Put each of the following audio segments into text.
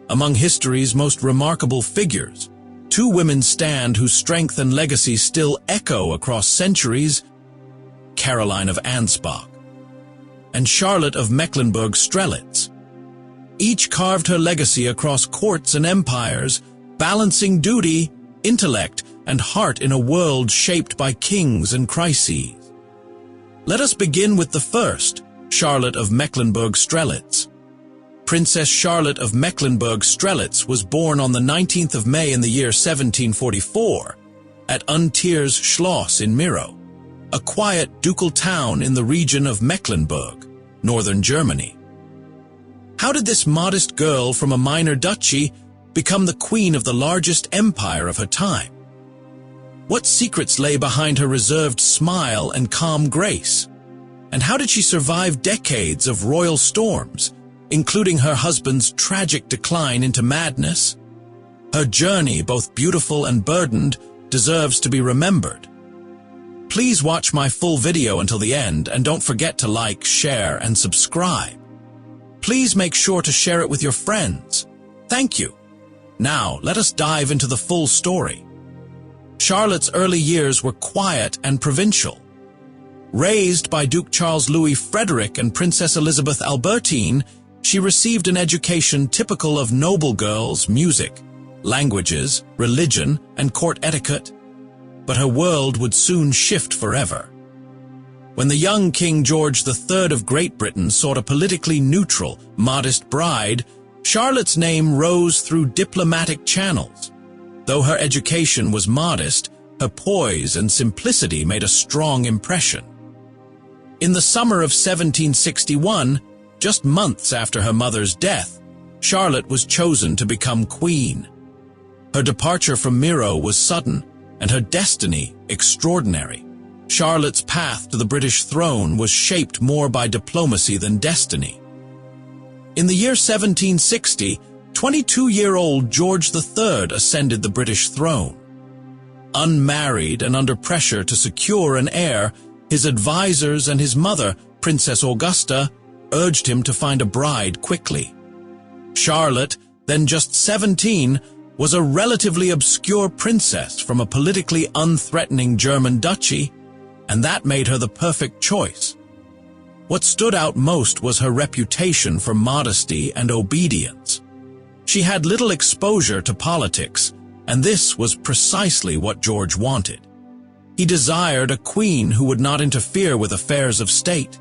Among history's most remarkable figures, two women stand whose strength and legacy still echo across centuries: Caroline of Ansbach and Charlotte of Mecklenburg-Strelitz. Each carved her legacy across courts and empires, balancing duty, intellect, and heart in a world shaped by kings and crises. Let us begin with the first, Charlotte of Mecklenburg-Strelitz. Princess Charlotte of Mecklenburg-Strelitz was born on the 19th of May in the year 1744 at Unters Schloss in Miro, a quiet ducal town in the region of Mecklenburg, northern Germany. How did this modest girl from a minor duchy become the queen of the largest empire of her time? What secrets lay behind her reserved smile and calm grace? And how did she survive decades of royal storms, including her husband's tragic decline into madness? Her journey, both beautiful and burdened, deserves to be remembered. Please watch my full video until the end, and don't forget to like, share, and subscribe. Please make sure to share it with your friends. Thank you. Now, let us dive into the full story. Charlotte's early years were quiet and provincial. Raised by Duke Charles Louis Frederick and Princess Elizabeth Albertine, she received an education typical of noble girls: music, languages, religion, and court etiquette. But her world would soon shift forever. When the young King George III of Great Britain sought a politically neutral, modest bride, Charlotte's name rose through diplomatic channels. Though her education was modest, her poise and simplicity made a strong impression. In the summer of 1761, just months after her mother's death, Charlotte was chosen to become queen. Her departure from Miro was sudden, and her destiny extraordinary. Charlotte's path to the British throne was shaped more by diplomacy than destiny. In the year 1760, 22-year-old George III ascended the British throne. Unmarried and under pressure to secure an heir, his advisors and his mother, Princess Augusta, urged him to find a bride quickly. Charlotte, then just 17, was a relatively obscure princess from a politically unthreatening German duchy, and that made her the perfect choice. What stood out most was her reputation for modesty and obedience. She had little exposure to politics, and this was precisely what George wanted. He desired a queen who would not interfere with affairs of state.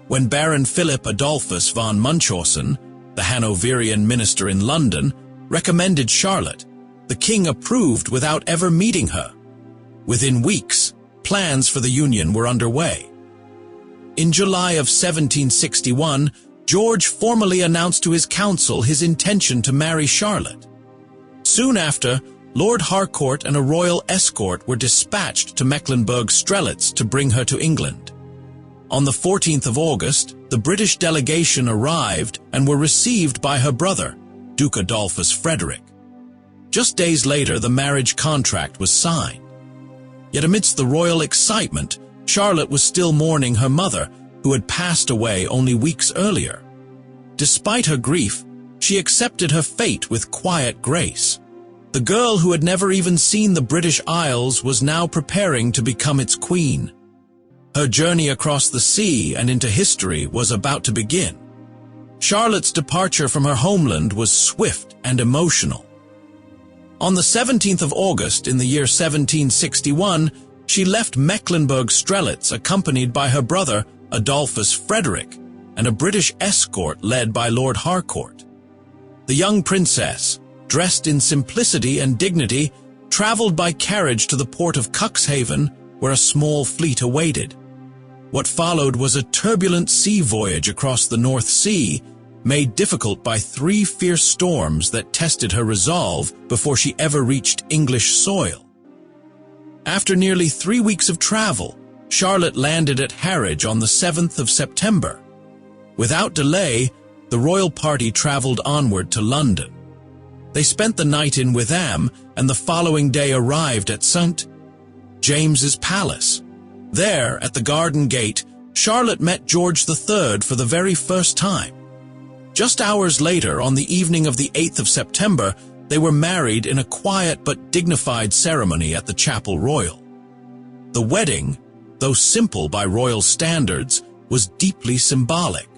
When Baron Philip Adolphus von Munchausen, the Hanoverian minister in London, recommended Charlotte, the king approved without ever meeting her. Within weeks, plans for the union were underway. In July of 1761, George formally announced to his council his intention to marry Charlotte. Soon after, Lord Harcourt and a royal escort were dispatched to Mecklenburg-Strelitz to bring her to England. On the 14th of August, the British delegation arrived and were received by her brother, Duke Adolphus Frederick. Just days later, the marriage contract was signed. Yet amidst the royal excitement, Charlotte was still mourning her mother, who had passed away only weeks earlier. Despite her grief, she accepted her fate with quiet grace. The girl who had never even seen the British Isles was now preparing to become its queen. Her journey across the sea and into history was about to begin. Charlotte's departure from her homeland was swift and emotional. On the 17th of August in the year 1761, she left Mecklenburg-Strelitz accompanied by her brother, Adolphus Frederick, and a British escort led by Lord Harcourt. The young princess, dressed in simplicity and dignity, traveled by carriage to the port of Cuxhaven, where a small fleet awaited. What followed was a turbulent sea voyage across the North Sea, made difficult by 3 fierce storms that tested her resolve before she ever reached English soil. After nearly 3 weeks of travel, Charlotte landed at Harwich on the 7th of September. Without delay, the royal party traveled onward to London. They spent the night in Witham and the following day arrived at St. James's Palace. There, at the garden gate, Charlotte met George III for the very first time. Just hours later, on the evening of the 8th of September, they were married in a quiet but dignified ceremony at the Chapel Royal. The wedding, though simple by royal standards, was deeply symbolic.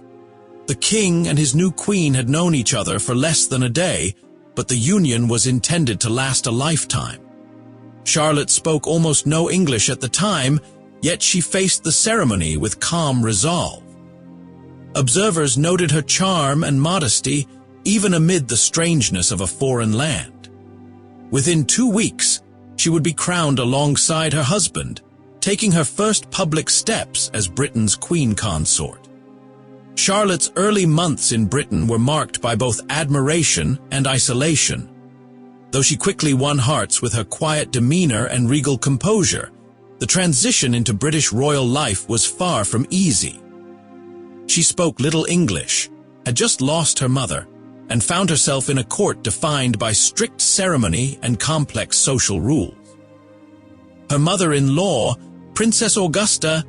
The king and his new queen had known each other for less than a day, but the union was intended to last a lifetime. Charlotte spoke almost no English at the time, yet she faced the ceremony with calm resolve. Observers noted her charm and modesty even amid the strangeness of a foreign land. Within 2 weeks, she would be crowned alongside her husband, taking her first public steps as Britain's queen consort. Charlotte's early months in Britain were marked by both admiration and isolation. Though she quickly won hearts with her quiet demeanor and regal composure, the transition into British royal life was far from easy. She spoke little English, had just lost her mother, and found herself in a court defined by strict ceremony and complex social rules. Her mother-in-law, Princess Augusta,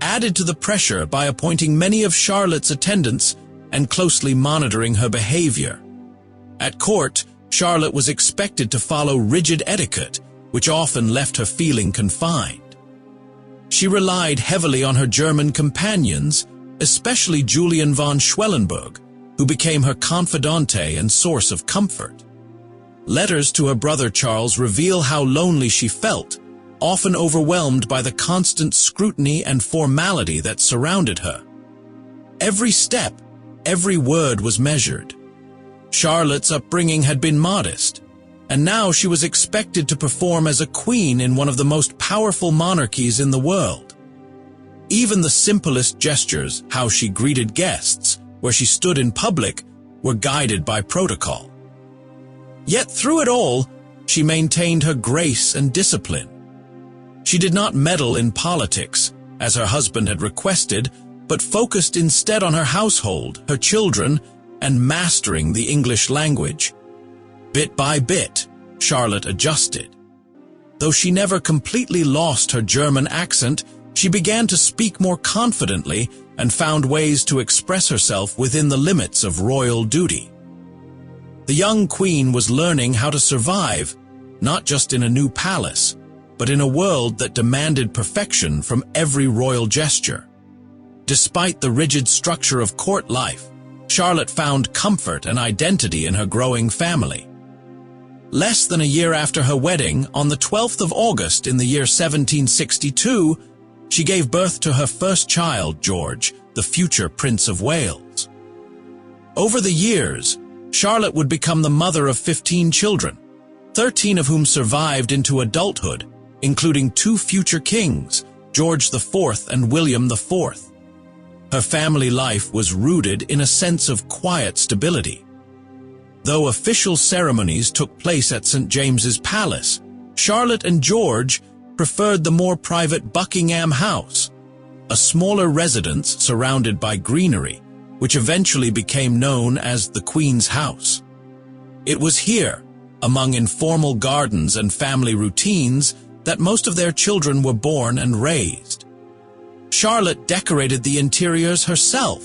added to the pressure by appointing many of Charlotte's attendants and closely monitoring her behavior. At court, Charlotte was expected to follow rigid etiquette, which often left her feeling confined. She relied heavily on her German companions, especially Julian von Schwellenberg, who became her confidante and source of comfort. Letters to her brother Charles reveal how lonely she felt, often overwhelmed by the constant scrutiny and formality that surrounded her. Every step, every word was measured. Charlotte's upbringing had been modest, and now she was expected to perform as a queen in one of the most powerful monarchies in the world. Even the simplest gestures, how she greeted guests, where she stood in public, were guided by protocol. Yet through it all, she maintained her grace and discipline. She did not meddle in politics, as her husband had requested, but focused instead on her household, her children, and mastering the English language. Bit by bit, Charlotte adjusted. Though she never completely lost her German accent, she began to speak more confidently and found ways to express herself within the limits of royal duty. The young queen was learning how to survive, not just in a new palace, but in a world that demanded perfection from every royal gesture. Despite the rigid structure of court life, Charlotte found comfort and identity in her growing family. Less than a year after her wedding, on the 12th of August in the year 1762, she gave birth to her first child, George, the future Prince of Wales. Over the years, Charlotte would become the mother of 15 children, 13 of whom survived into adulthood, including 2 future kings, George IV and William IV. Her family life was rooted in a sense of quiet stability. Though official ceremonies took place at St. James's Palace, Charlotte and George preferred the more private Buckingham House, a smaller residence surrounded by greenery, which eventually became known as the Queen's House. It was here, among informal gardens and family routines, that most of their children were born and raised. Charlotte decorated the interiors herself,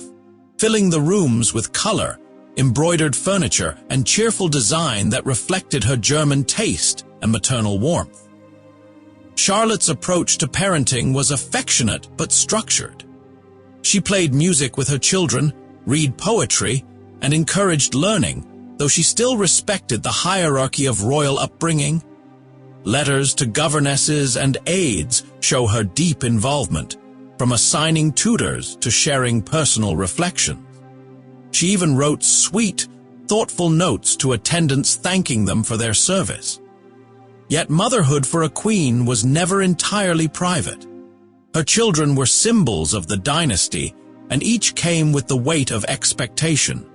filling the rooms with color, embroidered furniture, and cheerful design that reflected her German taste and maternal warmth. Charlotte's approach to parenting was affectionate but structured. She played music with her children, read poetry, and encouraged learning, though she still respected the hierarchy of royal upbringing. Letters to governesses and aides show her deep involvement, from assigning tutors to sharing personal reflections. She even wrote sweet, thoughtful notes to attendants thanking them for their service. Yet motherhood for a queen was never entirely private. Her children were symbols of the dynasty, and each came with the weight of expectation.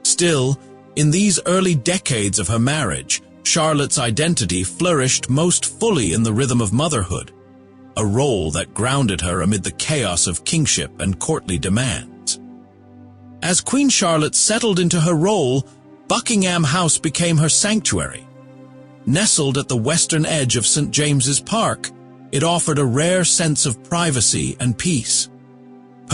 Still, in these early decades of her marriage, Charlotte's identity flourished most fully in the rhythm of motherhood, a role that grounded her amid the chaos of kingship and courtly demands. As Queen Charlotte settled into her role, Buckingham House became her sanctuary. Nestled at the western edge of St. James's Park, it offered a rare sense of privacy and peace.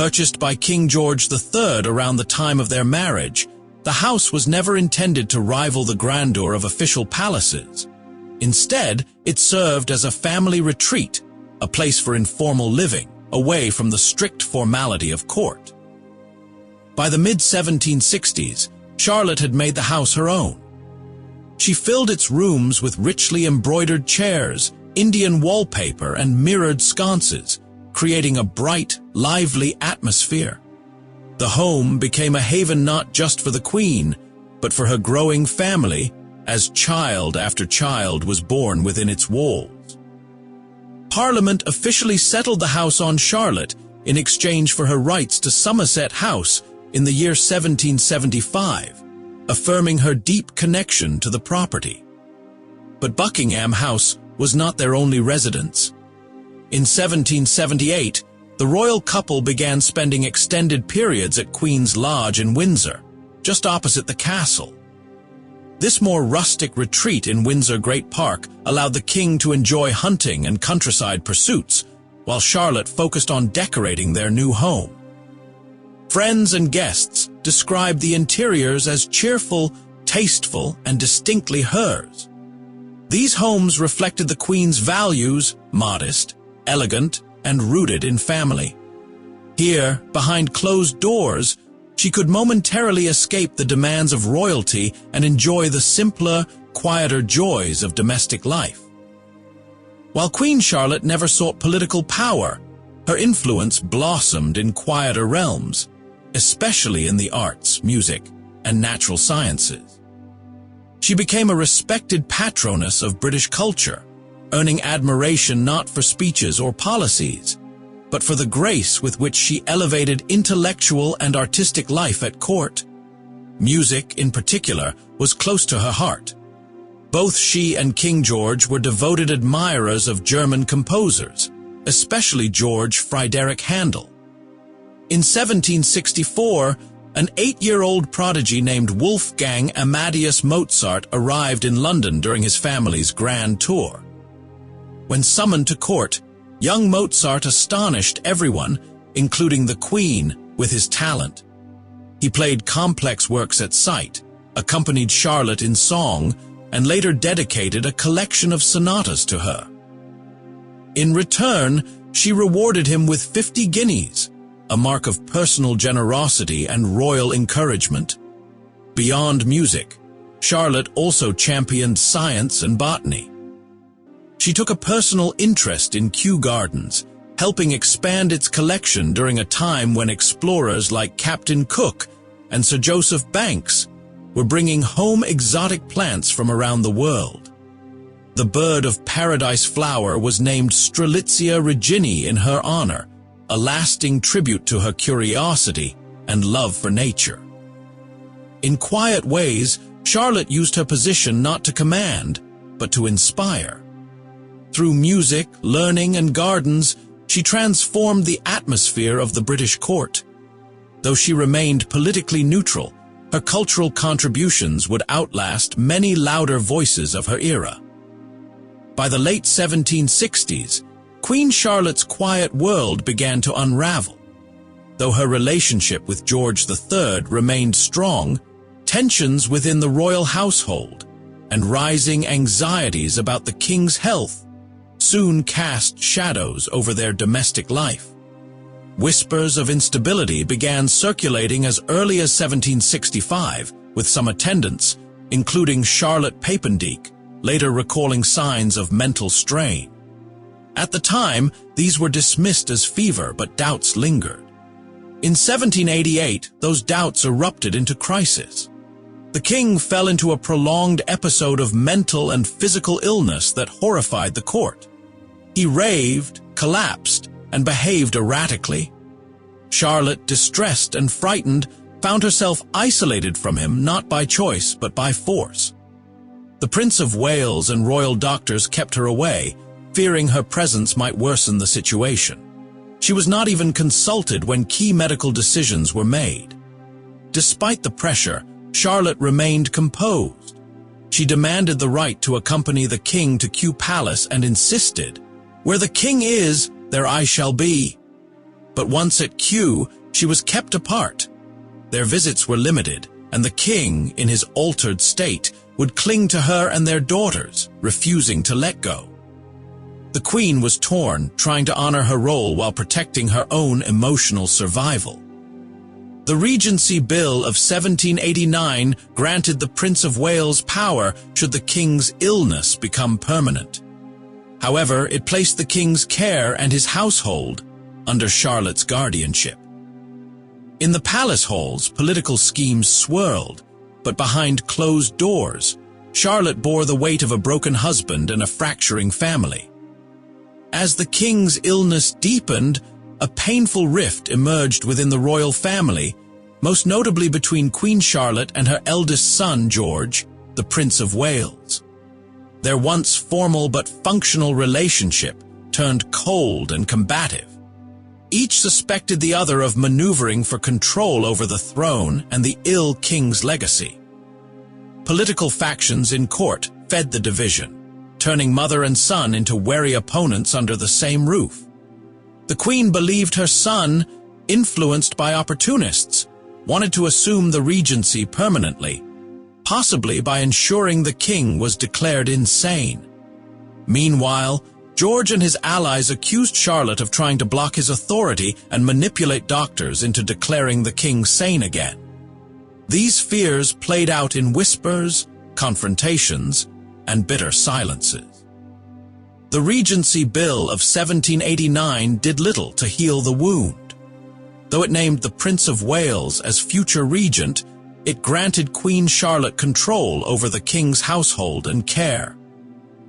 Purchased by King George III around the time of their marriage, the house was never intended to rival the grandeur of official palaces. Instead, it served as a family retreat, a place for informal living, away from the strict formality of court. By the mid-1760s, Charlotte had made the house her own. She filled its rooms with richly embroidered chairs, Indian wallpaper, and mirrored sconces, creating a bright, lively atmosphere. The home became a haven not just for the Queen, but for her growing family, as child after child was born within its walls. Parliament officially settled the house on Charlotte in exchange for her rights to Somerset House in the year 1775, affirming her deep connection to the property. But Buckingham House was not their only residence. In 1778, the royal couple began spending extended periods at Queen's Lodge in Windsor, just opposite the castle. This more rustic retreat in Windsor Great Park allowed the king to enjoy hunting and countryside pursuits, while Charlotte focused on decorating their new home. Friends and guests described the interiors as cheerful, tasteful, and distinctly hers. These homes reflected the Queen's values: modest, elegant, and rooted in family. Here, behind closed doors, she could momentarily escape the demands of royalty and enjoy the simpler, quieter joys of domestic life. While Queen Charlotte never sought political power, her influence blossomed in quieter realms, especially in the arts, music, and natural sciences. She became a respected patroness of British culture, earning admiration not for speeches or policies, but for the grace with which she elevated intellectual and artistic life at court. Music, in particular, was close to her heart. Both she and King George were devoted admirers of German composers, especially George Friedrich Handel. In 1764, an 8-year-old prodigy named Wolfgang Amadeus Mozart arrived in London during his family's grand tour. When summoned to court, young Mozart astonished everyone, including the Queen, with his talent. He played complex works at sight, accompanied Charlotte in song, and later dedicated a collection of sonatas to her. In return, she rewarded him with 50 guineas, a mark of personal generosity and royal encouragement. Beyond music, Charlotte also championed science and botany. She took a personal interest in Kew Gardens, helping expand its collection during a time when explorers like Captain Cook and Sir Joseph Banks were bringing home exotic plants from around the world. The bird of paradise flower was named Strelitzia reginae in her honor, a lasting tribute to her curiosity and love for nature. In quiet ways, Charlotte used her position not to command, but to inspire. Through music, learning, and gardens, she transformed the atmosphere of the British court. Though she remained politically neutral, her cultural contributions would outlast many louder voices of her era. By the late 1760s, Queen Charlotte's quiet world began to unravel. Though her relationship with George III remained strong, tensions within the royal household and rising anxieties about the king's health soon cast shadows over their domestic life. Whispers of instability began circulating as early as 1765, with some attendants, including Charlotte Papendiek, later recalling signs of mental strain. At the time, these were dismissed as fever, but doubts lingered. In 1788, those doubts erupted into crisis. The king fell into a prolonged episode of mental and physical illness that horrified the court. He raved, collapsed, and behaved erratically. Charlotte, distressed and frightened, found herself isolated from him not by choice but by force. The Prince of Wales and royal doctors kept her away, fearing her presence might worsen the situation. She was not even consulted when key medical decisions were made. Despite the pressure, Charlotte remained composed. She demanded the right to accompany the king to Kew Palace and insisted, "Where the king is, there I shall be." But once at Kew, she was kept apart. Their visits were limited, and the king, in his altered state, would cling to her and their daughters, refusing to let go. The queen was torn, trying to honor her role while protecting her own emotional survival. The Regency Bill of 1789 granted the Prince of Wales power should the king's illness become permanent. However, it placed the king's care and his household under Charlotte's guardianship. In the palace halls, political schemes swirled, but behind closed doors, Charlotte bore the weight of a broken husband and a fracturing family. As the king's illness deepened, a painful rift emerged within the royal family, most notably between Queen Charlotte and her eldest son, George, the Prince of Wales. Their once formal but functional relationship turned cold and combative. Each suspected the other of maneuvering for control over the throne and the ill king's legacy. Political factions in court fed the division, turning mother and son into wary opponents under the same roof. The queen believed her son, influenced by opportunists, wanted to assume the regency permanently, possibly by ensuring the king was declared insane. Meanwhile, George and his allies accused Charlotte of trying to block his authority and manipulate doctors into declaring the king sane again. These fears played out in whispers, confrontations, and bitter silences. The Regency Bill of 1789 did little to heal the wound. Though it named the Prince of Wales as future regent, it granted Queen Charlotte control over the king's household and care.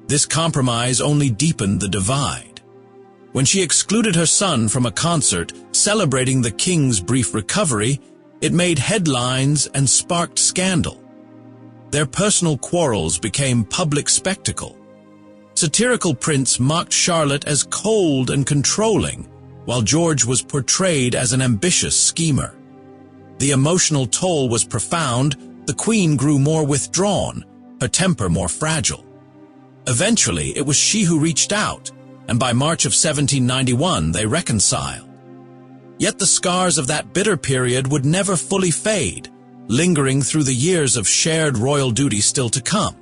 This compromise only deepened the divide. When she excluded her son from a concert celebrating the king's brief recovery, it made headlines and sparked scandal. Their personal quarrels became public spectacle. Satirical prints mocked Charlotte as cold and controlling, while George was portrayed as an ambitious schemer. The emotional toll was profound. The queen grew more withdrawn, her temper more fragile. Eventually, it was she who reached out, and by March of 1791 they reconciled. Yet the scars of that bitter period would never fully fade, lingering through the years of shared royal duty still to come.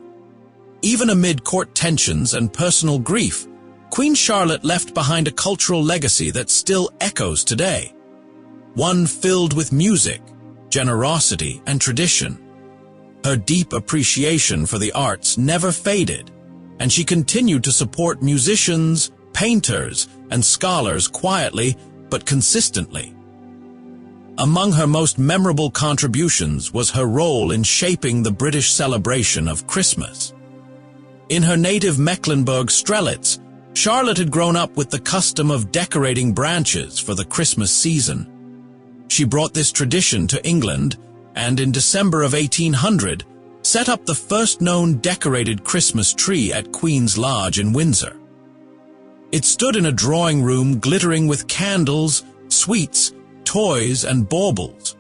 Even amid court tensions and personal grief, Queen Charlotte left behind a cultural legacy that still echoes today. One filled with music, generosity, and tradition. Her deep appreciation for the arts never faded, and she continued to support musicians, painters, and scholars quietly but consistently. Among her most memorable contributions was her role in shaping the British celebration of Christmas. In her native Mecklenburg-Strelitz, Charlotte had grown up with the custom of decorating branches for the Christmas season. She brought this tradition to England, and in December of 1800, set up the first known decorated Christmas tree at Queen's Lodge in Windsor. It stood in a drawing room glittering with candles, sweets, toys, and baubles,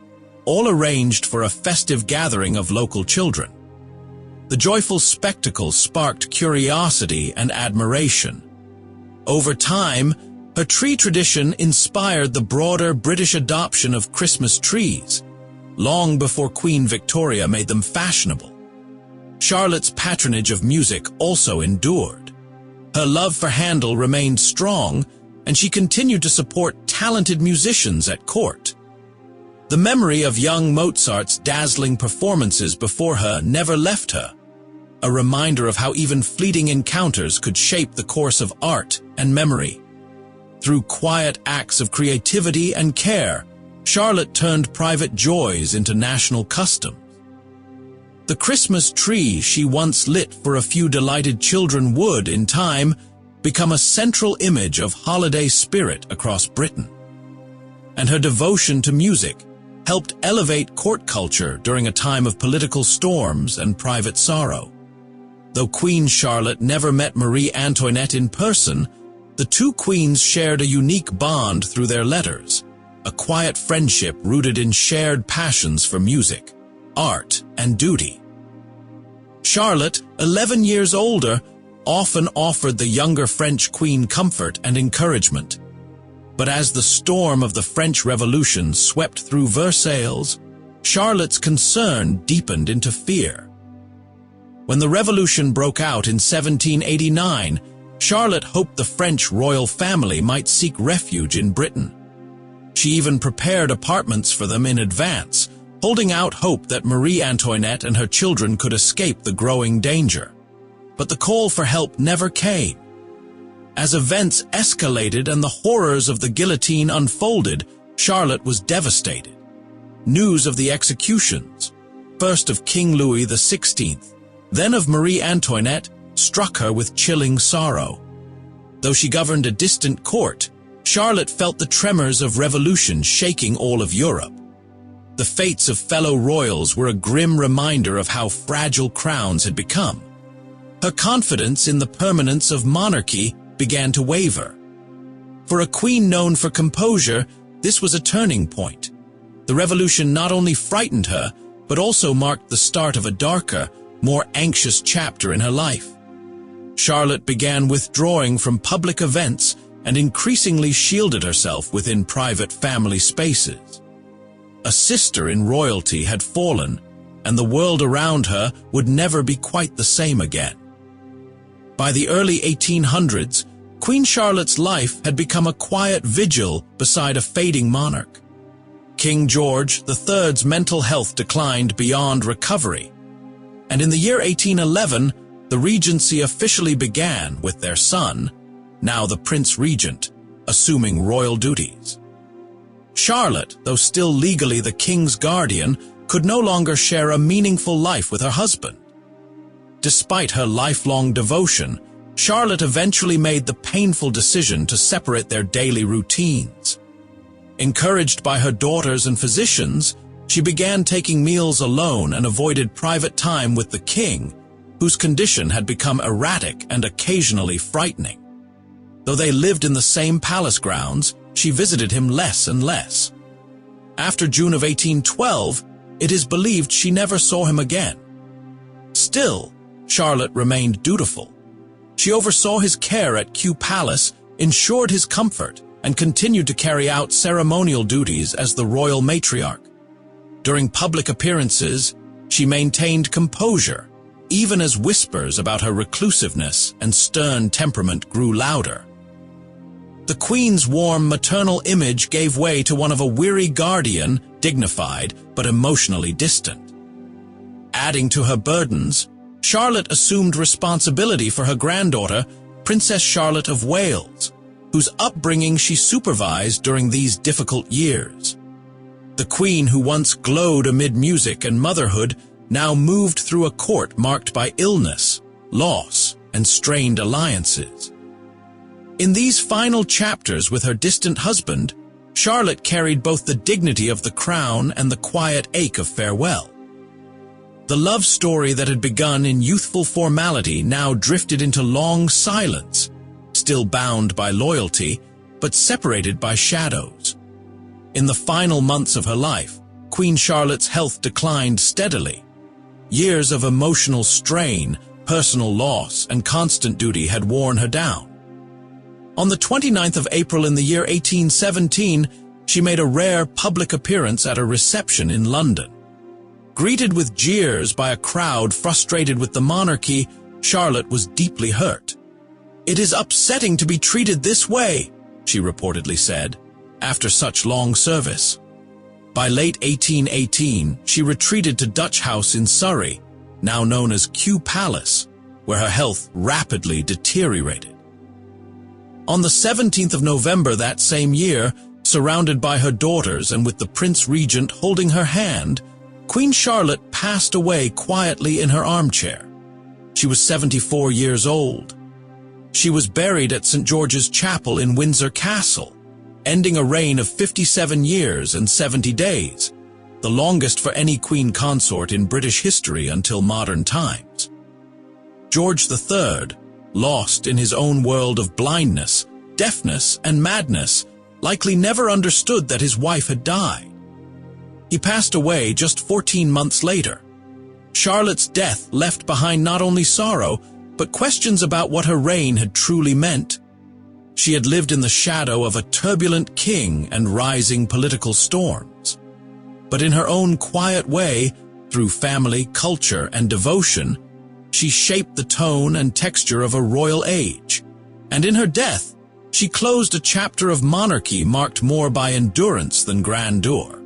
all arranged for a festive gathering of local children. The joyful spectacle sparked curiosity and admiration. Over time, her tree tradition inspired the broader British adoption of Christmas trees, long before Queen Victoria made them fashionable. Charlotte's patronage of music also endured. Her love for Handel remained strong, and she continued to support talented musicians at court. The memory of young Mozart's dazzling performances before her never left her, a reminder of how even fleeting encounters could shape the course of art and memory. Through quiet acts of creativity and care, Charlotte turned private joys into national customs. The Christmas tree she once lit for a few delighted children would, in time, become a central image of holiday spirit across Britain. And her devotion to music helped elevate court culture during a time of political storms and private sorrow. Though Queen Charlotte never met Marie Antoinette in person, the two queens shared a unique bond through their letters, a quiet friendship rooted in shared passions for music, art, and duty. Charlotte, 11 years older, often offered the younger French queen comfort and encouragement. But as the storm of the French Revolution swept through Versailles, Charlotte's concern deepened into fear. When the revolution broke out in 1789, Charlotte hoped the French royal family might seek refuge in Britain. She even prepared apartments for them in advance, holding out hope that Marie Antoinette and her children could escape the growing danger. But the call for help never came. As events escalated and the horrors of the guillotine unfolded, Charlotte was devastated. News of the executions, first of King Louis XVI, then of Marie Antoinette, struck her with chilling sorrow. Though she governed a distant court, Charlotte felt the tremors of revolution shaking all of Europe. The fates of fellow royals were a grim reminder of how fragile crowns had become. Her confidence in the permanence of monarchy began to waver. For a queen known for composure, this was a turning point. The revolution not only frightened her, but also marked the start of a darker, more anxious chapter in her life. Charlotte began withdrawing from public events and increasingly shielded herself within private family spaces. A sister in royalty had fallen, and the world around her would never be quite the same again. By the early 1800s, Queen Charlotte's life had become a quiet vigil beside a fading monarch. King George III's mental health declined beyond recovery, and in the year 1811, the regency officially began with their son, now the Prince Regent, assuming royal duties. Charlotte, though still legally the king's guardian, could no longer share a meaningful life with her husband. Despite her lifelong devotion, Charlotte eventually made the painful decision to separate their daily routines. Encouraged by her daughters and physicians, she began taking meals alone and avoided private time with the king, whose condition had become erratic and occasionally frightening. Though they lived in the same palace grounds, she visited him less and less. After June of 1812, it is believed she never saw him again. Still, Charlotte remained dutiful. She oversaw his care at Kew Palace, ensured his comfort, and continued to carry out ceremonial duties as the royal matriarch. During public appearances, she maintained composure, even as whispers about her reclusiveness and stern temperament grew louder. The Queen's warm maternal image gave way to one of a weary guardian, dignified but emotionally distant. Adding to her burdens, Charlotte assumed responsibility for her granddaughter, Princess Charlotte of Wales, whose upbringing she supervised during these difficult years. The Queen, who once glowed amid music and motherhood, now moved through a court marked by illness, loss, and strained alliances. In these final chapters with her distant husband, Charlotte carried both the dignity of the crown and the quiet ache of farewell. The love story that had begun in youthful formality now drifted into long silence, still bound by loyalty, but separated by shadows. In the final months of her life, Queen Charlotte's health declined steadily. Years of emotional strain, personal loss, and constant duty had worn her down. On the 29th of April in the year 1817, she made a rare public appearance at a reception in London. Greeted with jeers by a crowd frustrated with the monarchy, Charlotte was deeply hurt. "It is upsetting to be treated this way," she reportedly said, after such long service. By late 1818, she retreated to Dutch House in Surrey, now known as Kew Palace, where her health rapidly deteriorated. On the 17th of November that same year, surrounded by her daughters and with the Prince Regent holding her hand, Queen Charlotte passed away quietly in her armchair. She was 74 years old. She was buried at St. George's Chapel in Windsor Castle, ending a reign of 57 years and 70 days, the longest for any queen consort in British history until modern times. George III, lost in his own world of blindness, deafness, and madness, likely never understood that his wife had died. He passed away just 14 months later. Charlotte's death left behind not only sorrow, but questions about what her reign had truly meant. she had lived in the shadow of a turbulent king and rising political storms. But in her own quiet way, through family, culture, and devotion, she shaped the tone and texture of a royal age. And in her death, she closed a chapter of monarchy marked more by endurance than grandeur.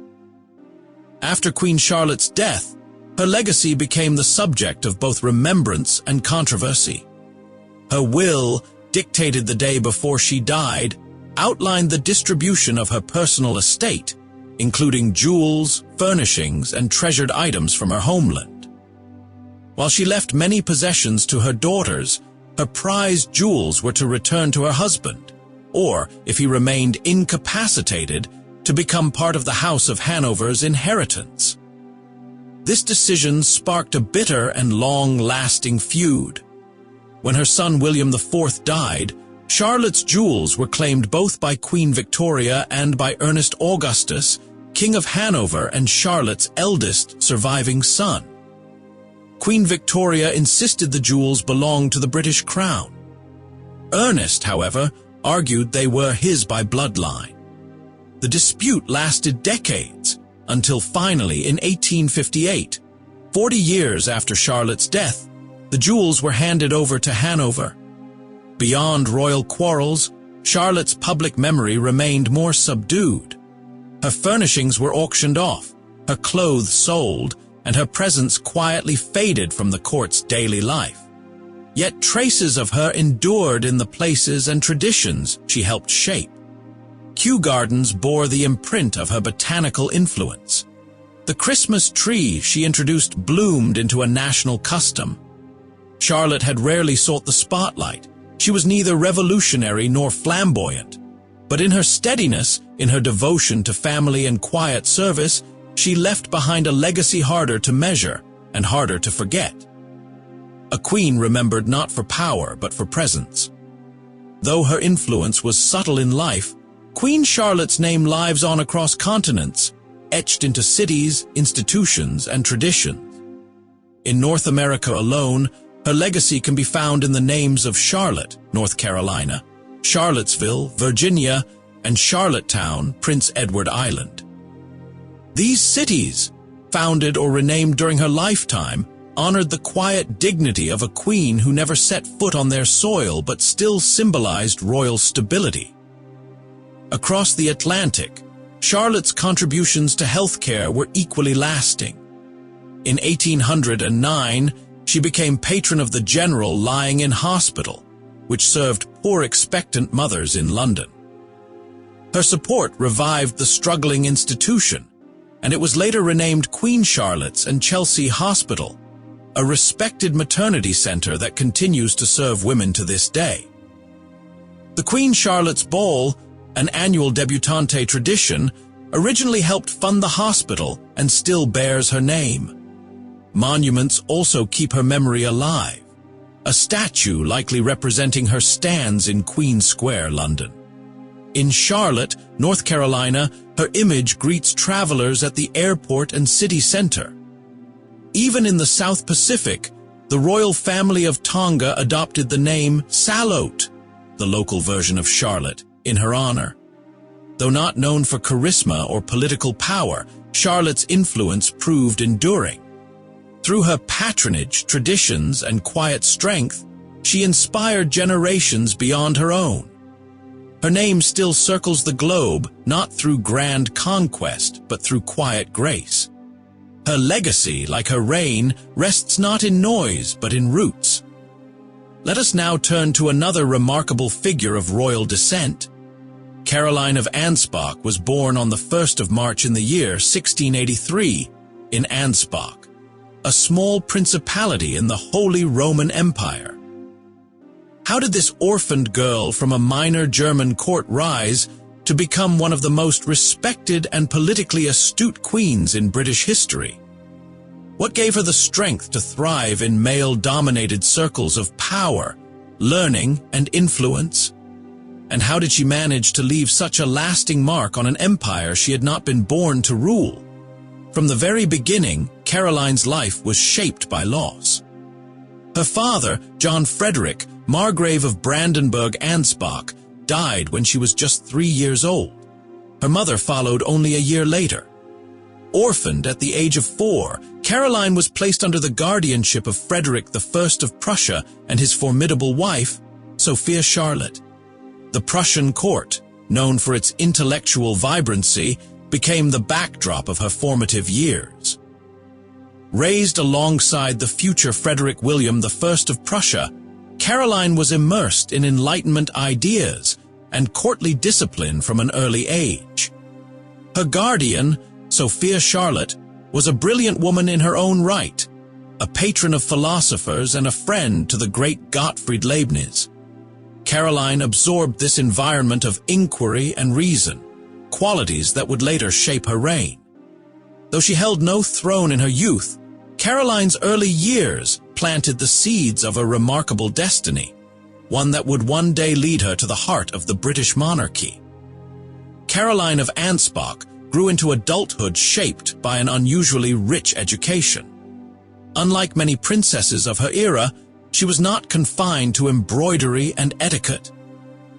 After Queen Charlotte's death, her legacy became the subject of both remembrance and controversy. Her will, dictated the day before she died, outlined the distribution of her personal estate, including jewels, furnishings, and treasured items from her homeland. While she left many possessions to her daughters, her prized jewels were to return to her husband, or, if he remained incapacitated, to become part of the House of Hanover's inheritance. This decision sparked a bitter and long-lasting feud. When her son William IV died, Charlotte's jewels were claimed both by Queen Victoria and by Ernest Augustus, King of Hanover and Charlotte's eldest surviving son. Queen Victoria insisted the jewels belonged to the British crown. Ernest, however, argued they were his by bloodline. The dispute lasted decades, until finally in 1858, 40 years after Charlotte's death, the jewels were handed over to Hanover. Beyond royal quarrels, Charlotte's public memory remained more subdued. Her furnishings were auctioned off, her clothes sold, and her presence quietly faded from the court's daily life. Yet traces of her endured in the places and traditions she helped shape. Kew Gardens bore the imprint of her botanical influence. The Christmas tree she introduced bloomed into a national custom. Charlotte had rarely sought the spotlight. She was neither revolutionary nor flamboyant. But in her steadiness, in her devotion to family and quiet service, she left behind a legacy harder to measure and harder to forget. A queen remembered not for power but for presence. Though her influence was subtle in life, Queen Charlotte's name lives on across continents, etched into cities, institutions, and traditions. In North America alone, her legacy can be found in the names of Charlotte, North Carolina, Charlottesville, Virginia, and Charlottetown, Prince Edward Island. These cities, founded or renamed during her lifetime, honored the quiet dignity of a queen who never set foot on their soil but still symbolized royal stability. Across the Atlantic, Charlotte's contributions to healthcare were equally lasting. In 1809, she became patron of the general lying in hospital, which served poor expectant mothers in London. Her support revived the struggling institution, and it was later renamed Queen Charlotte's and Chelsea Hospital, a respected maternity center that continues to serve women to this day. The Queen Charlotte's Ball, an annual debutante tradition, originally helped fund the hospital and still bears her name. Monuments also keep her memory alive. A statue likely representing her stands in Queen Square, London. In Charlotte, North Carolina, her image greets travelers at the airport and city center. Even in the South Pacific, the royal family of Tonga adopted the name Salote, the local version of Charlotte, in her honor. Though not known for charisma or political power, Charlotte's influence proved enduring. Through her patronage, traditions, and quiet strength, she inspired generations beyond her own. Her name still circles the globe, not through grand conquest, but through quiet grace. Her legacy, like her reign, rests not in noise, but in roots. Let us now turn to another remarkable figure of royal descent. Caroline of Ansbach was born on the 1st of March in the year 1683 in Ansbach, a small principality in the Holy Roman Empire. How did this orphaned girl from a minor German court rise to become one of the most respected and politically astute queens in British history? What gave her the strength to thrive in male-dominated circles of power, learning, and influence? And how did she manage to leave such a lasting mark on an empire she had not been born to rule? From the very beginning, Caroline's life was shaped by loss. Her father, John Frederick, Margrave of Brandenburg-Ansbach, died when she was just 3 years old. Her mother followed only a year later. Orphaned at the age of 4, Caroline was placed under the guardianship of Frederick I of Prussia and his formidable wife, Sophia Charlotte. The Prussian court, known for its intellectual vibrancy, became the backdrop of her formative years. Raised alongside the future Frederick William I of Prussia, Caroline was immersed in Enlightenment ideas and courtly discipline from an early age. Her guardian, Sophia Charlotte, was a brilliant woman in her own right, a patron of philosophers and a friend to the great Gottfried Leibniz. Caroline absorbed this environment of inquiry and reason, qualities that would later shape her reign. Though she held no throne in her youth, Caroline's early years planted the seeds of a remarkable destiny, one that would one day lead her to the heart of the British monarchy. Caroline of Ansbach grew into adulthood shaped by an unusually rich education. Unlike many princesses of her era, she was not confined to embroidery and etiquette.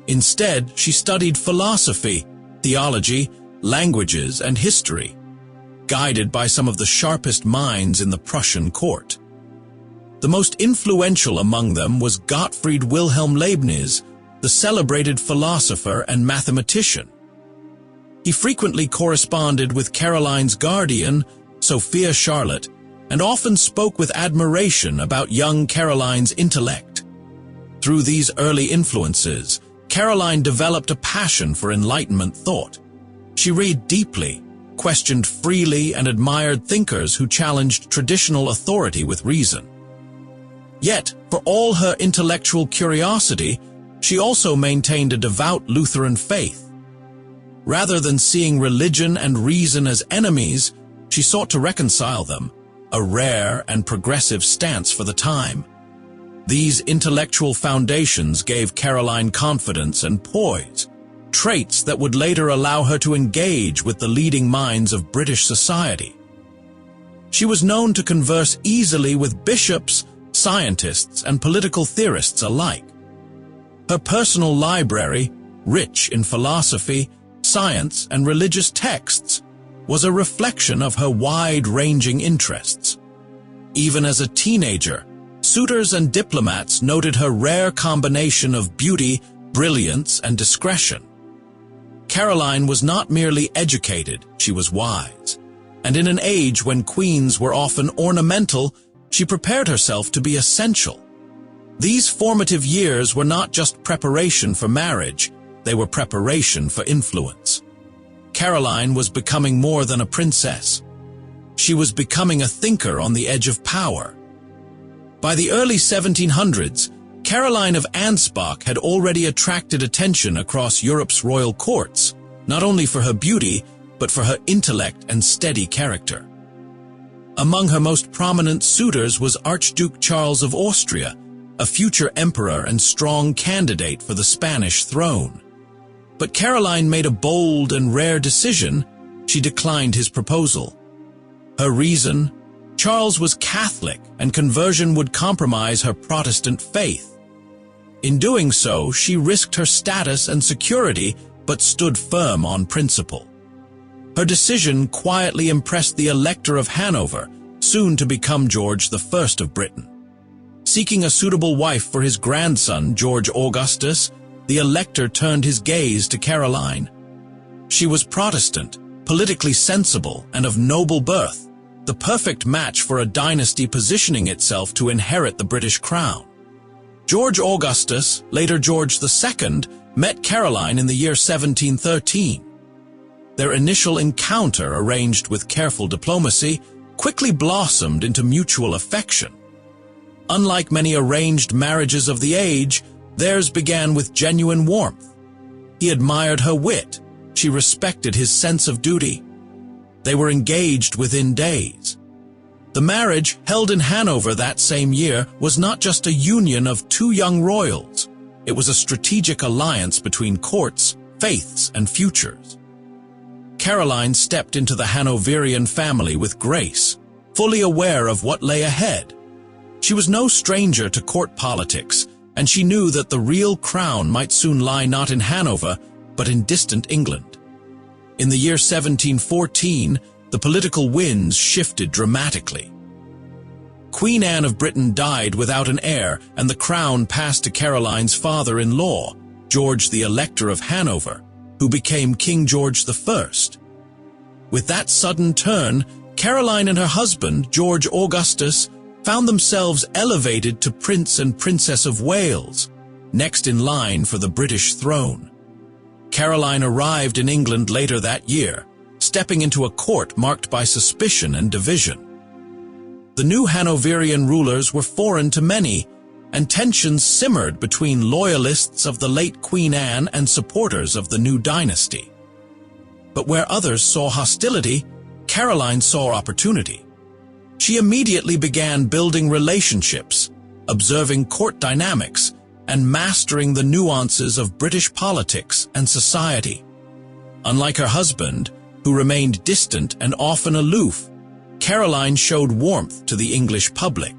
Instead, she studied philosophy, theology, languages, and history, guided by some of the sharpest minds in the Prussian court. The most influential among them was Gottfried Wilhelm Leibniz, the celebrated philosopher and mathematician. He frequently corresponded with Caroline's guardian, Sophia Charlotte, and often spoke with admiration about young Caroline's intellect. Through these early influences, Caroline developed a passion for Enlightenment thought. She read deeply, questioned freely, and admired thinkers who challenged traditional authority with reason. Yet, for all her intellectual curiosity, she also maintained a devout Lutheran faith. Rather than seeing religion and reason as enemies, she sought to reconcile them, a rare and progressive stance for the time. These intellectual foundations gave Caroline confidence and poise, traits that would later allow her to engage with the leading minds of British society. She was known to converse easily with bishops, scientists, and political theorists alike. Her personal library, rich in philosophy, science, and religious texts, was a reflection of her wide-ranging interests. Even as a teenager, suitors and diplomats noted her rare combination of beauty, brilliance, and discretion. Caroline was not merely educated, she was wise. And in an age when queens were often ornamental, she prepared herself to be essential. These formative years were not just preparation for marriage, they were preparation for influence. Caroline was becoming more than a princess. She was becoming a thinker on the edge of power. By the early 1700s, Caroline of Ansbach had already attracted attention across Europe's royal courts, not only for her beauty, but for her intellect and steady character. Among her most prominent suitors was Archduke Charles of Austria, a future emperor and strong candidate for the Spanish throne. But Caroline made a bold and rare decision. She declined his proposal. Her reason? Charles was Catholic, and conversion would compromise her Protestant faith. In doing so, she risked her status and security, but stood firm on principle. Her decision quietly impressed the Elector of Hanover, soon to become George I of Britain. Seeking a suitable wife for his grandson, George Augustus, the Elector turned his gaze to Caroline. She was Protestant, politically sensible, and of noble birth, the perfect match for a dynasty positioning itself to inherit the British crown. George Augustus, later George II, met Caroline in the year 1713. Their initial encounter, arranged with careful diplomacy, quickly blossomed into mutual affection. Unlike many arranged marriages of the age, theirs began with genuine warmth. He admired her wit. She respected his sense of duty. They were engaged within days. The marriage, held in Hanover that same year, was not just a union of two young royals. It was a strategic alliance between courts, faiths, and futures. Caroline stepped into the Hanoverian family with grace, fully aware of what lay ahead. She was no stranger to court politics, and she knew that the real crown might soon lie not in Hanover, but in distant England. In the year 1714, the political winds shifted dramatically. Queen Anne of Britain died without an heir, and the crown passed to Caroline's father-in-law, George the Elector of Hanover, who became King George I. With that sudden turn, Caroline and her husband, George Augustus, found themselves elevated to Prince and Princess of Wales, next in line for the British throne. Caroline arrived in England later that year, stepping into a court marked by suspicion and division. The new Hanoverian rulers were foreign to many, and tensions simmered between loyalists of the late Queen Anne and supporters of the new dynasty. But where others saw hostility, Caroline saw opportunity. She immediately began building relationships, observing court dynamics, and mastering the nuances of British politics and society. Unlike her husband, who remained distant and often aloof, Caroline showed warmth to the English public.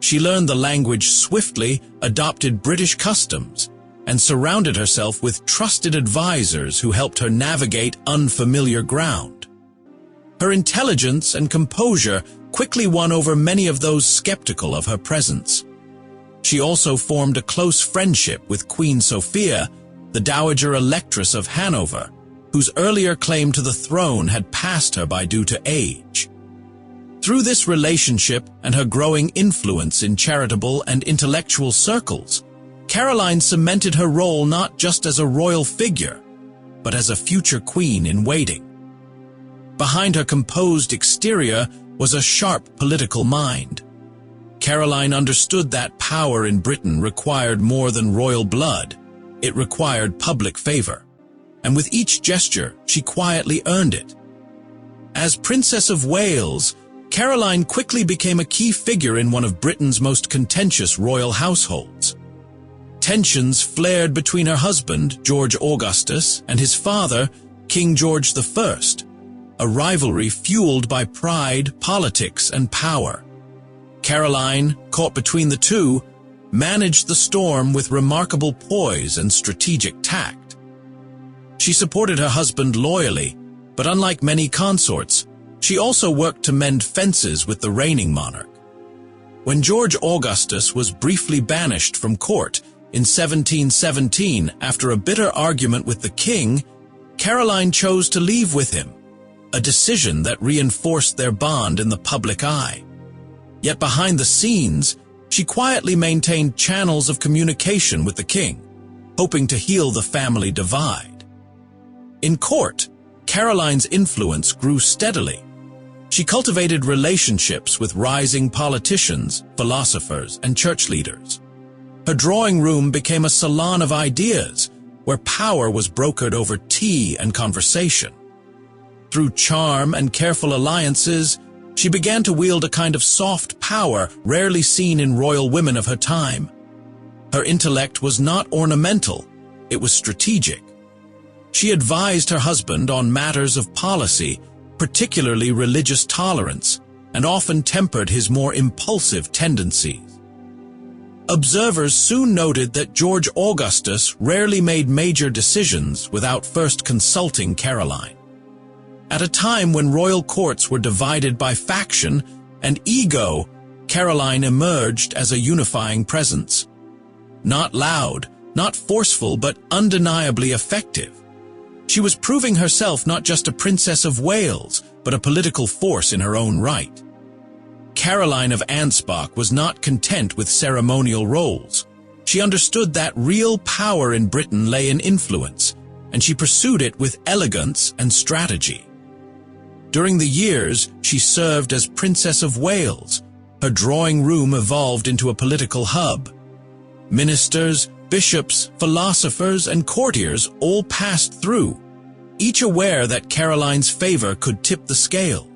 She learned the language swiftly, adopted British customs, and surrounded herself with trusted advisors who helped her navigate unfamiliar ground. Her intelligence and composure quickly won over many of those skeptical of her presence. She also formed a close friendship with Queen Sophia, the Dowager Electress of Hanover, whose earlier claim to the throne had passed her by due to age. Through this relationship and her growing influence in charitable and intellectual circles, Caroline cemented her role not just as a royal figure, but as a future queen in waiting. Behind her composed exterior was a sharp political mind. Caroline understood that power in Britain required more than royal blood. It required public favor. And with each gesture, she quietly earned it. As Princess of Wales, Caroline quickly became a key figure in one of Britain's most contentious royal households. Tensions flared between her husband, George Augustus, and his father, King George I, a rivalry fueled by pride, politics, and power. Caroline, caught between the two, managed the storm with remarkable poise and strategic tact. She supported her husband loyally, but unlike many consorts, she also worked to mend fences with the reigning monarch. When George Augustus was briefly banished from court in 1717 after a bitter argument with the king, Caroline chose to leave with him, a decision that reinforced their bond in the public eye. Yet behind the scenes, she quietly maintained channels of communication with the king, hoping to heal the family divide. In court, Caroline's influence grew steadily. She cultivated relationships with rising politicians, philosophers, and church leaders. Her drawing room became a salon of ideas, where power was brokered over tea and conversation. Through charm and careful alliances, she began to wield a kind of soft power rarely seen in royal women of her time. Her intellect was not ornamental, it was strategic. She advised her husband on matters of policy, particularly religious tolerance, and often tempered his more impulsive tendencies. Observers soon noted that George Augustus rarely made major decisions without first consulting Caroline. At a time when royal courts were divided by faction and ego, Caroline emerged as a unifying presence. Not loud, not forceful, but undeniably effective. She was proving herself not just a Princess of Wales, but a political force in her own right. Caroline of Ansbach was not content with ceremonial roles. She understood that real power in Britain lay in influence, and she pursued it with elegance and strategy. During the years she served as Princess of Wales, her drawing room evolved into a political hub. Ministers, bishops, philosophers, and courtiers all passed through, each aware that Caroline's favor could tip the scales.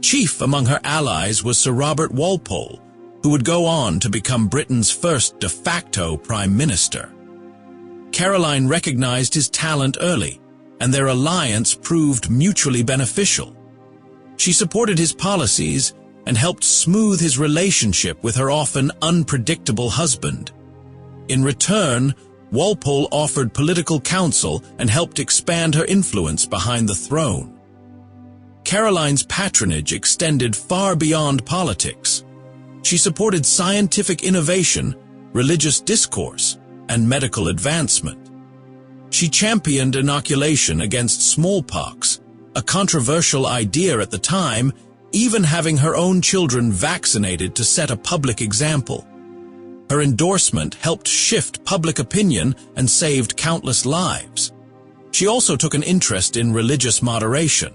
Chief among her allies was Sir Robert Walpole, who would go on to become Britain's first de facto prime minister. Caroline recognized his talent early, and their alliance proved mutually beneficial. She supported his policies and helped smooth his relationship with her often unpredictable husband, In return, Walpole offered political counsel and helped expand her influence behind the throne. Caroline's patronage extended far beyond politics. She supported scientific innovation, religious discourse, and medical advancement. She championed inoculation against smallpox, a controversial idea at the time, even having her own children vaccinated to set a public example. Her endorsement helped shift public opinion and saved countless lives. She also took an interest in religious moderation.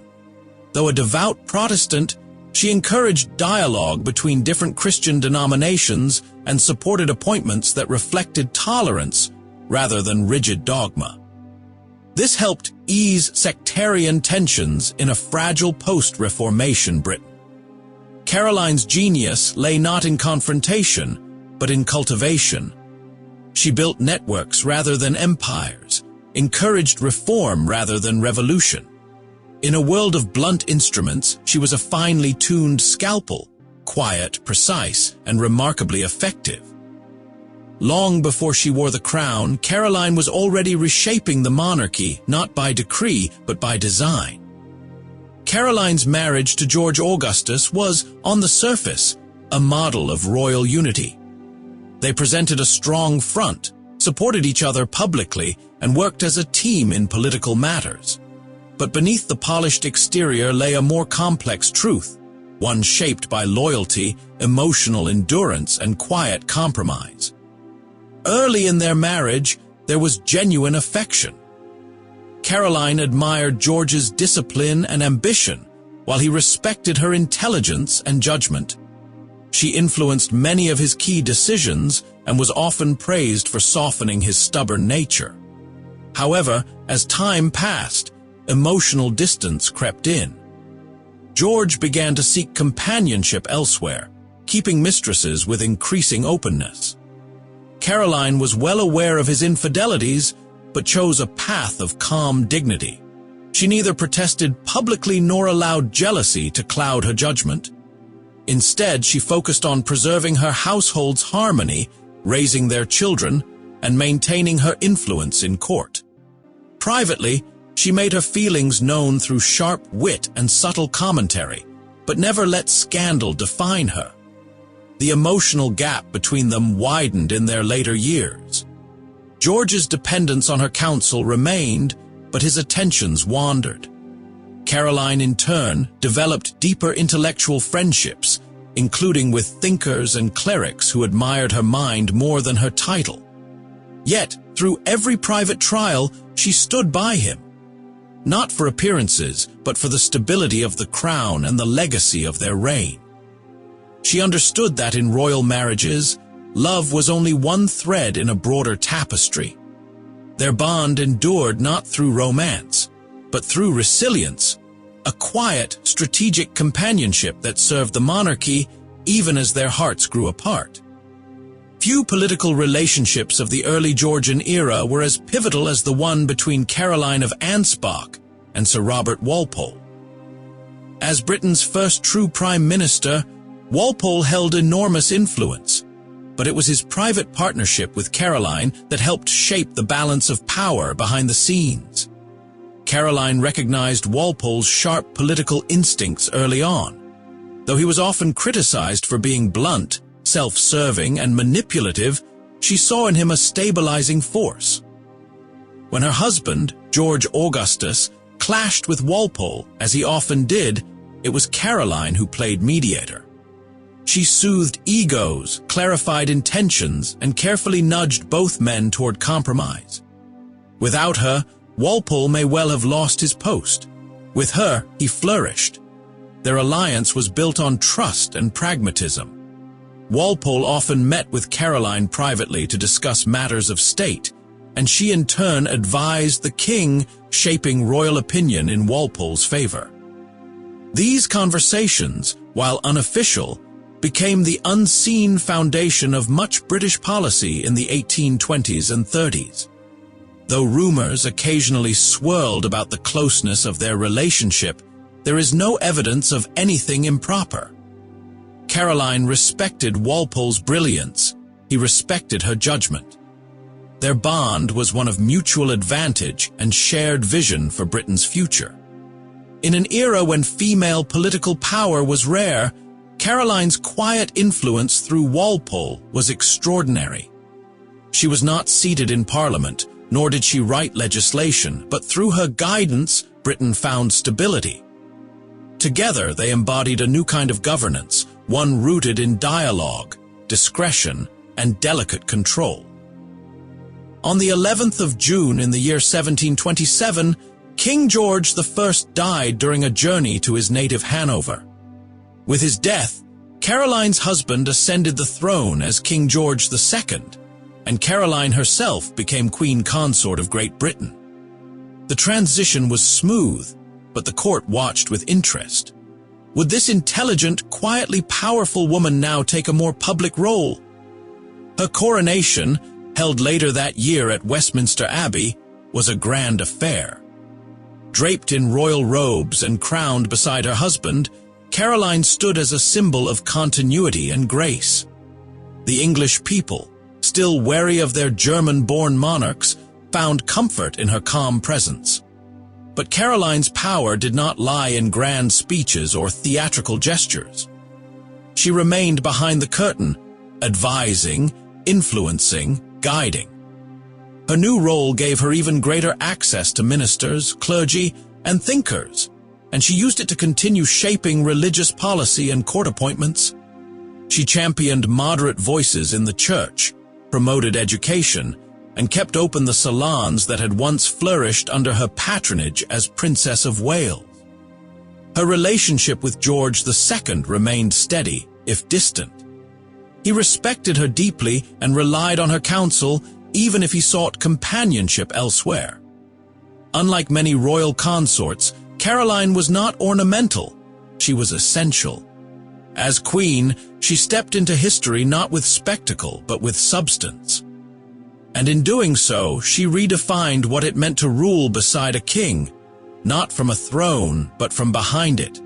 Though a devout Protestant, she encouraged dialogue between different Christian denominations and supported appointments that reflected tolerance rather than rigid dogma. This helped ease sectarian tensions in a fragile post-Reformation Britain. Caroline's genius lay not in confrontation, but in cultivation. She built networks rather than empires, encouraged reform rather than revolution. In a world of blunt instruments, she was a finely tuned scalpel, quiet, precise, and remarkably effective. Long before she wore the crown, Caroline was already reshaping the monarchy, not by decree, but by design. Caroline's marriage to George Augustus was, on the surface, a model of royal unity. They presented a strong front, supported each other publicly, and worked as a team in political matters. But beneath the polished exterior lay a more complex truth, one shaped by loyalty, emotional endurance, and quiet compromise. Early in their marriage, there was genuine affection. Caroline admired George's discipline and ambition, while he respected her intelligence and judgment. She influenced many of his key decisions and was often praised for softening his stubborn nature. However, as time passed, emotional distance crept in. George began to seek companionship elsewhere, keeping mistresses with increasing openness. Caroline was well aware of his infidelities, but chose a path of calm dignity. She neither protested publicly nor allowed jealousy to cloud her judgment. Instead, she focused on preserving her household's harmony, raising their children, and maintaining her influence in court. Privately, she made her feelings known through sharp wit and subtle commentary, but never let scandal define her. The emotional gap between them widened in their later years. George's dependence on her counsel remained, but his attentions wandered. Caroline, in turn, developed deeper intellectual friendships, including with thinkers and clerics who admired her mind more than her title. Yet, through every private trial, she stood by him. Not for appearances, but for the stability of the crown and the legacy of their reign. She understood that in royal marriages, love was only one thread in a broader tapestry. Their bond endured not through romance, but through resilience, a quiet, strategic companionship that served the monarchy even as their hearts grew apart. Few political relationships of the early Georgian era were as pivotal as the one between Caroline of Ansbach and Sir Robert Walpole. As Britain's first true prime minister, Walpole held enormous influence, but it was his private partnership with Caroline that helped shape the balance of power behind the scenes. Caroline recognized Walpole's sharp political instincts early on. Though he was often criticized for being blunt, self-serving, and manipulative, she saw in him a stabilizing force. When her husband, George Augustus, clashed with Walpole, as he often did, it was Caroline who played mediator. She soothed egos, clarified intentions, and carefully nudged both men toward compromise. Without her, Walpole may well have lost his post. With her, he flourished. Their alliance was built on trust and pragmatism. Walpole often met with Caroline privately to discuss matters of state, and she in turn advised the king, shaping royal opinion in Walpole's favor. These conversations, while unofficial, became the unseen foundation of much British policy in the 1820s and 30s. Though rumors occasionally swirled about the closeness of their relationship, there is no evidence of anything improper. Caroline respected Walpole's brilliance. He respected her judgment. Their bond was one of mutual advantage and shared vision for Britain's future. In an era when female political power was rare, Caroline's quiet influence through Walpole was extraordinary. She was not seated in Parliament, nor did she write legislation, but through her guidance, Britain found stability. Together, they embodied a new kind of governance, one rooted in dialogue, discretion, and delicate control. On the 11th of June in the year 1727, King George I died during a journey to his native Hanover. With his death, Caroline's husband ascended the throne as King George II, and Caroline herself became Queen Consort of Great Britain. The transition was smooth, but the court watched with interest. Would this intelligent, quietly powerful woman now take a more public role? Her coronation, held later that year at Westminster Abbey, was a grand affair. Draped in royal robes and crowned beside her husband, Caroline stood as a symbol of continuity and grace. The English people, still wary of their German-born monarchs, found comfort in her calm presence. But Caroline's power did not lie in grand speeches or theatrical gestures. She remained behind the curtain, advising, influencing, guiding. Her new role gave her even greater access to ministers, clergy, and thinkers, and she used it to continue shaping religious policy and court appointments. She championed moderate voices in the church, promoted education, and kept open the salons that had once flourished under her patronage as Princess of Wales. Her relationship with George II remained steady, if distant. He respected her deeply and relied on her counsel, even if he sought companionship elsewhere. Unlike many royal consorts, Caroline was not ornamental, she was essential. As queen, she stepped into history not with spectacle, but with substance. And in doing so, she redefined what it meant to rule beside a king, not from a throne, but from behind it.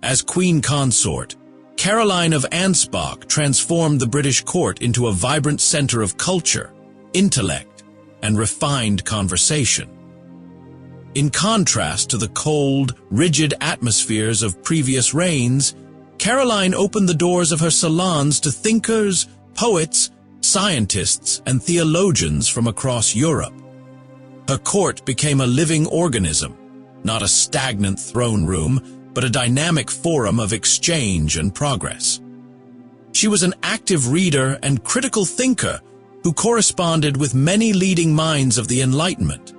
As queen consort, Caroline of Ansbach transformed the British court into a vibrant center of culture, intellect, and refined conversation. In contrast to the cold, rigid atmospheres of previous reigns, Caroline opened the doors of her salons to thinkers, poets, scientists, and theologians from across Europe. Her court became a living organism, not a stagnant throne room, but a dynamic forum of exchange and progress. She was an active reader and critical thinker who corresponded with many leading minds of the Enlightenment.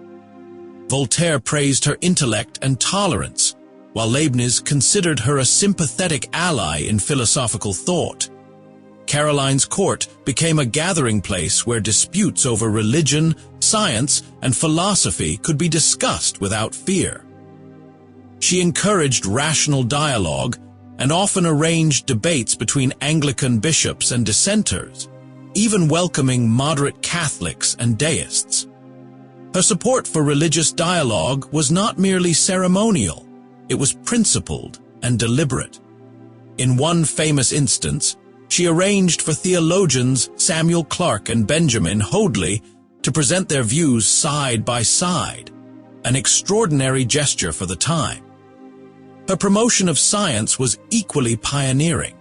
Voltaire praised her intellect and tolerance, while Leibniz considered her a sympathetic ally in philosophical thought. Caroline's court became a gathering place where disputes over religion, science, and philosophy could be discussed without fear. She encouraged rational dialogue and often arranged debates between Anglican bishops and dissenters, even welcoming moderate Catholics and deists. Her support for religious dialogue was not merely ceremonial, it was principled and deliberate. In one famous instance, she arranged for theologians Samuel Clarke and Benjamin Hoadley to present their views side by side, an extraordinary gesture for the time. Her promotion of science was equally pioneering.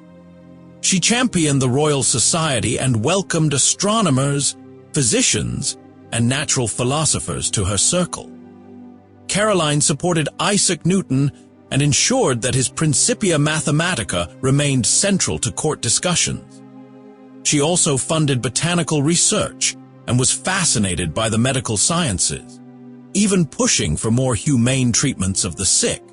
She championed the Royal Society and welcomed astronomers, physicians, and natural philosophers to her circle. Caroline supported Isaac Newton and ensured that his Principia Mathematica remained central to court discussions. She also funded botanical research and was fascinated by the medical sciences, even pushing for more humane treatments of the sick.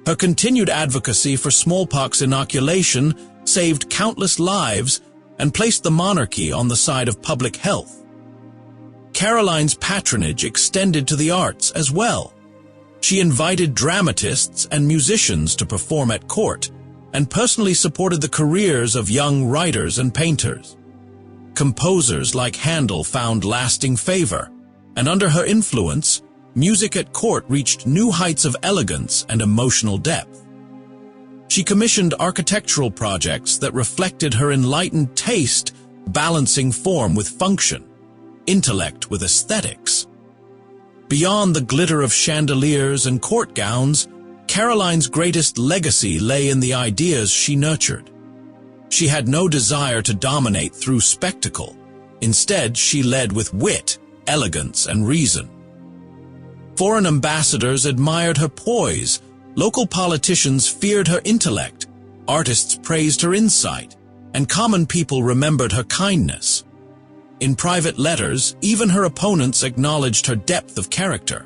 Her continued advocacy for smallpox inoculation saved countless lives and placed the monarchy on the side of public health. Caroline's patronage extended to the arts as well. She invited dramatists and musicians to perform at court and personally supported the careers of young writers and painters. Composers like Handel found lasting favor, and under her influence, music at court reached new heights of elegance and emotional depth. She commissioned architectural projects that reflected her enlightened taste, balancing form with function. intellect with aesthetics. Beyond the glitter of chandeliers and court gowns, Caroline's greatest legacy lay in the ideas she nurtured. She had no desire to dominate through spectacle. Instead, she led with wit, elegance, and reason. Foreign ambassadors admired her poise, local politicians feared her intellect, artists praised her insight, and common people remembered her kindness. In private letters, even her opponents acknowledged her depth of character.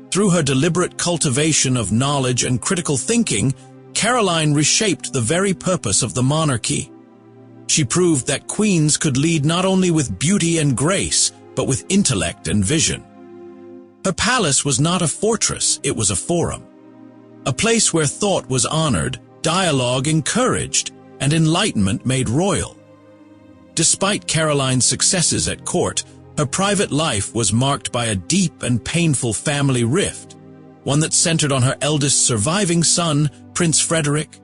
Through her deliberate cultivation of knowledge and critical thinking, Caroline reshaped the very purpose of the monarchy. She proved that queens could lead not only with beauty and grace, but with intellect and vision. Her palace was not a fortress, it was a forum. A place where thought was honored, dialogue encouraged, and enlightenment made royal. Despite Caroline's successes at court, her private life was marked by a deep and painful family rift, one that centered on her eldest surviving son, Prince Frederick.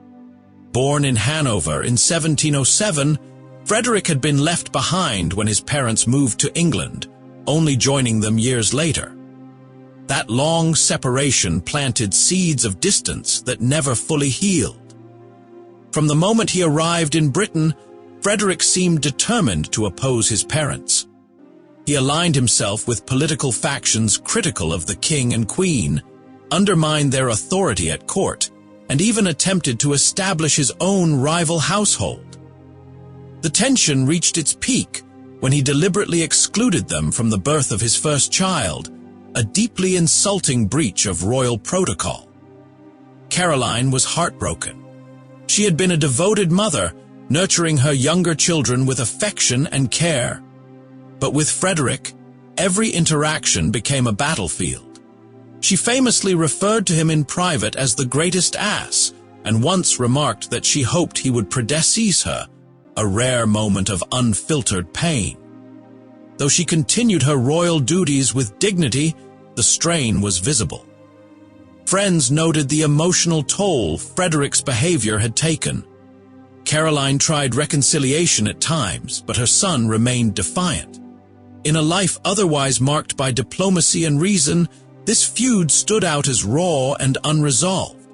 Born in Hanover in 1707, Frederick had been left behind when his parents moved to England, only joining them years later. That long separation planted seeds of distance that never fully healed. From the moment he arrived in Britain, Frederick seemed determined to oppose his parents. He aligned himself with political factions critical of the king and queen, undermined their authority at court, and even attempted to establish his own rival household. The tension reached its peak when he deliberately excluded them from the birth of his first child, a deeply insulting breach of royal protocol. Caroline was heartbroken. She had been a devoted mother, nurturing her younger children with affection and care. But with Frederick, every interaction became a battlefield. She famously referred to him in private as the greatest ass, and once remarked that she hoped he would predecease her, a rare moment of unfiltered pain. Though she continued her royal duties with dignity, the strain was visible. Friends noted the emotional toll Frederick's behavior had taken. Caroline tried reconciliation at times, but her son remained defiant. In a life otherwise marked by diplomacy and reason, this feud stood out as raw and unresolved.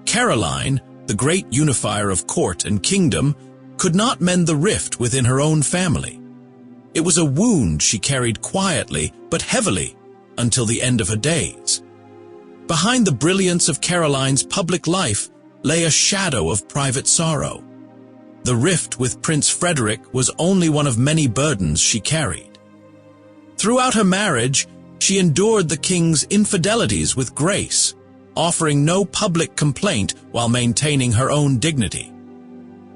Caroline, the great unifier of court and kingdom, could not mend the rift within her own family. It was a wound she carried quietly but heavily until the end of her days. Behind the brilliance of Caroline's public life lay a shadow of private sorrow. The rift with Prince Frederick was only one of many burdens she carried. Throughout her marriage, she endured the king's infidelities with grace, offering no public complaint while maintaining her own dignity.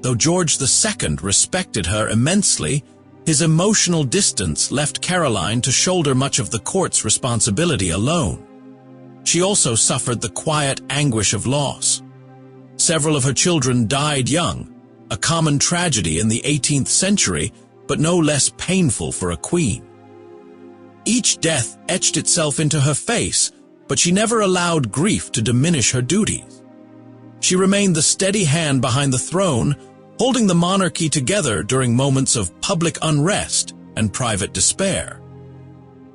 Though George II respected her immensely, his emotional distance left Caroline to shoulder much of the court's responsibility alone. She also suffered the quiet anguish of loss. Several of her children died young, a common tragedy in the 18th century, but no less painful for a queen. Each death etched itself into her face, but she never allowed grief to diminish her duties. She remained the steady hand behind the throne, holding the monarchy together during moments of public unrest and private despair.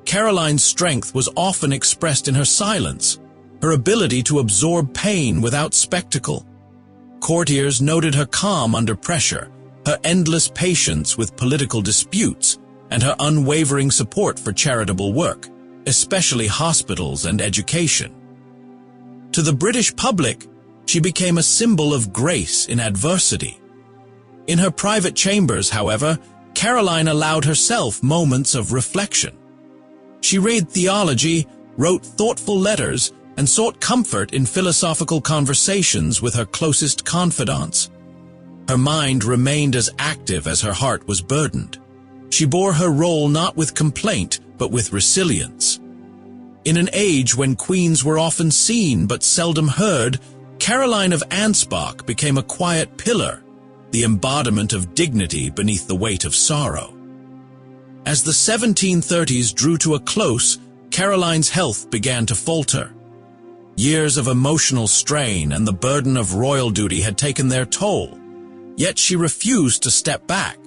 Caroline's strength was often expressed in her silence, her ability to absorb pain without spectacle. Courtiers noted her calm under pressure, her endless patience with political disputes, and her unwavering support for charitable work, especially hospitals and education. To the British public, she became a symbol of grace in adversity. In her private chambers, however, Caroline allowed herself moments of reflection. She read theology, wrote thoughtful letters, and sought comfort in philosophical conversations with her closest confidants. Her mind remained as active as her heart was burdened. She bore her role not with complaint, but with resilience. In an age when queens were often seen but seldom heard, Caroline of Ansbach became a quiet pillar, the embodiment of dignity beneath the weight of sorrow. As the 1730s drew to a close, Caroline's health began to falter. Years of emotional strain and the burden of royal duty had taken their toll, yet she refused to step back.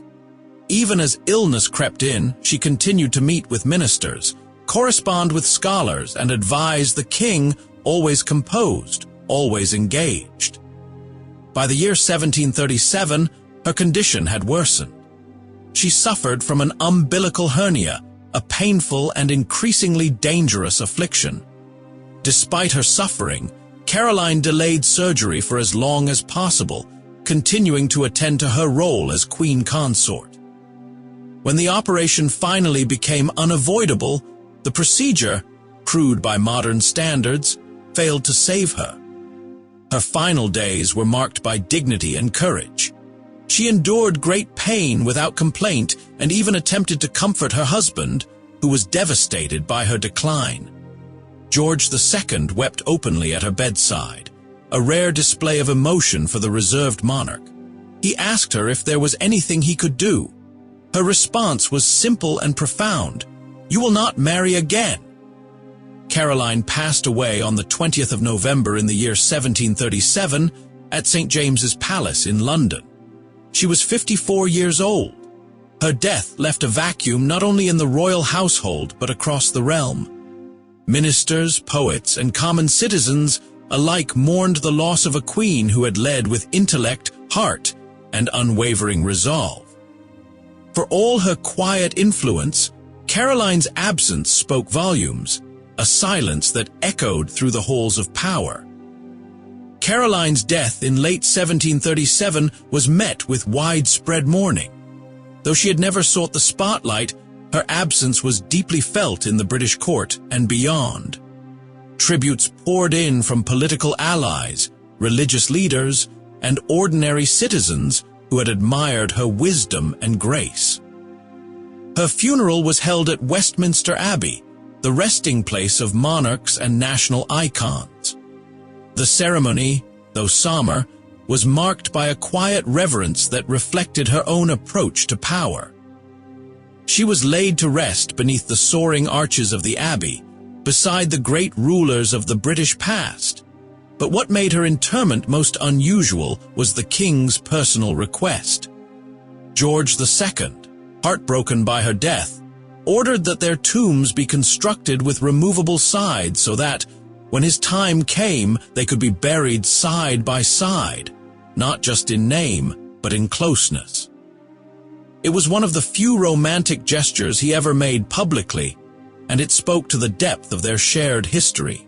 Even as illness crept in, she continued to meet with ministers, correspond with scholars, and advise the king, always composed, always engaged. By the year 1737, her condition had worsened. She suffered from an umbilical hernia, a painful and increasingly dangerous affliction. Despite her suffering, Caroline delayed surgery for as long as possible, continuing to attend to her role as queen consort. When the operation finally became unavoidable, the procedure, crude by modern standards, failed to save her. Her final days were marked by dignity and courage. She endured great pain without complaint and even attempted to comfort her husband, who was devastated by her decline. George II wept openly at her bedside, a rare display of emotion for the reserved monarch. He asked her if there was anything he could do. Her response was simple and profound: "You will not marry again." Caroline passed away on the 20th of November in the year 1737 at St. James's Palace in London. She was 54 years old. Her death left a vacuum not only in the royal household but across the realm. Ministers, poets, and common citizens alike mourned the loss of a queen who had led with intellect, heart, and unwavering resolve. For all her quiet influence, Caroline's absence spoke volumes, a silence that echoed through the halls of power. Caroline's death in late 1737 was met with widespread mourning. Though she had never sought the spotlight, her absence was deeply felt in the British court and beyond. Tributes poured in from political allies, religious leaders, and ordinary citizens who had admired her wisdom and grace. Her funeral was held at Westminster Abbey, the resting place of monarchs and national icons. The ceremony, though somber, was marked by a quiet reverence that reflected her own approach to power. She was laid to rest beneath the soaring arches of the Abbey, beside the great rulers of the British past. But what made her interment most unusual was the king's personal request. George II, heartbroken by her death, ordered that their tombs be constructed with removable sides so that, when his time came, they could be buried side by side, not just in name, but in closeness. It was one of the few romantic gestures he ever made publicly, and it spoke to the depth of their shared history.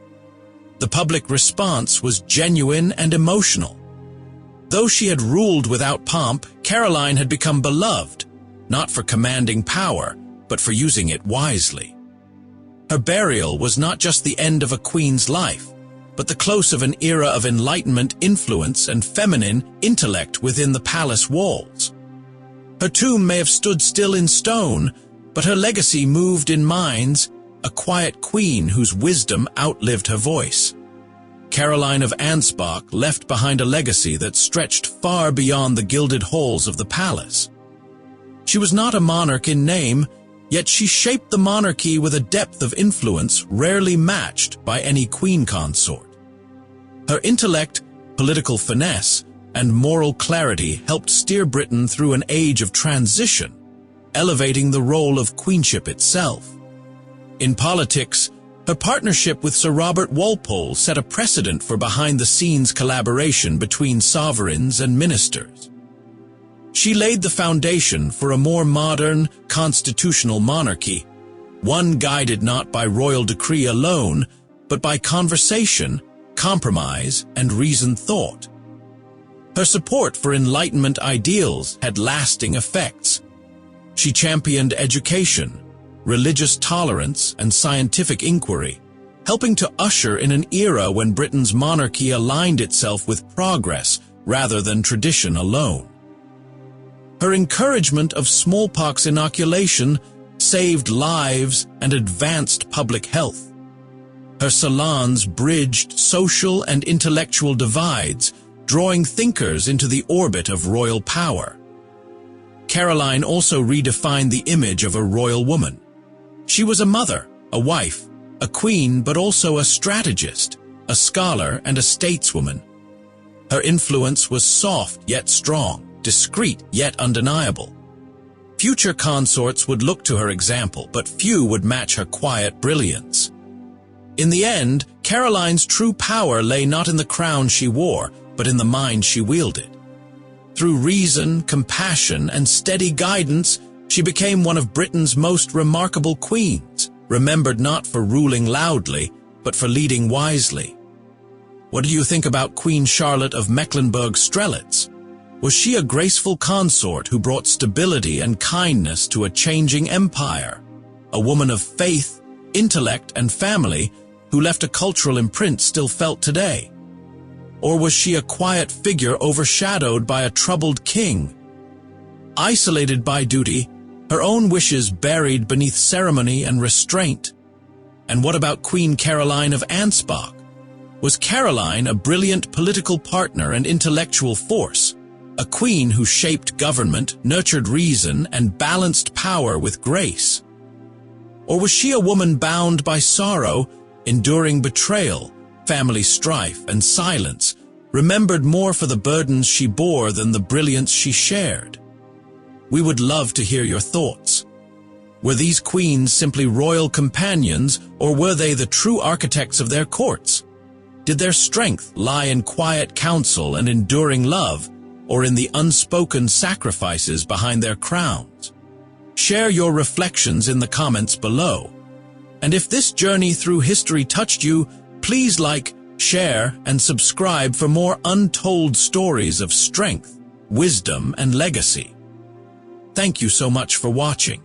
The public response was genuine and emotional. Though she had ruled without pomp, Caroline had become beloved, not for commanding power, but for using it wisely. Her burial was not just the end of a queen's life, but the close of an era of Enlightenment influence and feminine intellect within the palace walls. Her tomb may have stood still in stone, but her legacy moved in minds, a quiet queen whose wisdom outlived her voice. Caroline of Ansbach left behind a legacy that stretched far beyond the gilded halls of the palace. She was not a monarch in name, yet she shaped the monarchy with a depth of influence rarely matched by any queen consort. Her intellect, political finesse, and moral clarity helped steer Britain through an age of transition, elevating the role of queenship itself. In politics, her partnership with Sir Robert Walpole set a precedent for behind-the-scenes collaboration between sovereigns and ministers. She laid the foundation for a more modern, constitutional monarchy, one guided not by royal decree alone, but by conversation, compromise, and reasoned thought. Her support for Enlightenment ideals had lasting effects. She championed education, religious tolerance, and scientific inquiry, helping to usher in an era when Britain's monarchy aligned itself with progress rather than tradition alone. Her encouragement of smallpox inoculation saved lives and advanced public health. Her salons bridged social and intellectual divides, drawing thinkers into the orbit of royal power. Caroline also redefined the image of a royal woman. She was a mother, a wife, a queen, but also a strategist, a scholar, and a stateswoman. Her influence was soft yet strong, discreet yet undeniable. Future consorts would look to her example, but few would match her quiet brilliance. In the end, Caroline's true power lay not in the crown she wore, but in the mind she wielded. Through reason, compassion, and steady guidance, she became one of Britain's most remarkable queens, remembered not for ruling loudly, but for leading wisely. What do you think about Queen Charlotte of Mecklenburg-Strelitz? Was she a graceful consort who brought stability and kindness to a changing empire? A woman of faith, intellect, and family who left a cultural imprint still felt today? Or was she a quiet figure overshadowed by a troubled king? Isolated by duty, her own wishes buried beneath ceremony and restraint? And what about Queen Caroline of Ansbach? Was Caroline a brilliant political partner and intellectual force, a queen who shaped government, nurtured reason, and balanced power with grace? Or was she a woman bound by sorrow, enduring betrayal, family strife, and silence, remembered more for the burdens she bore than the brilliance she shared? We would love to hear your thoughts. Were these queens simply royal companions, or were they the true architects of their courts? Did their strength lie in quiet counsel and enduring love, or in the unspoken sacrifices behind their crowns? Share your reflections in the comments below. And if this journey through history touched you, please like, share, and subscribe for more untold stories of strength, wisdom, and legacy. Thank you so much for watching.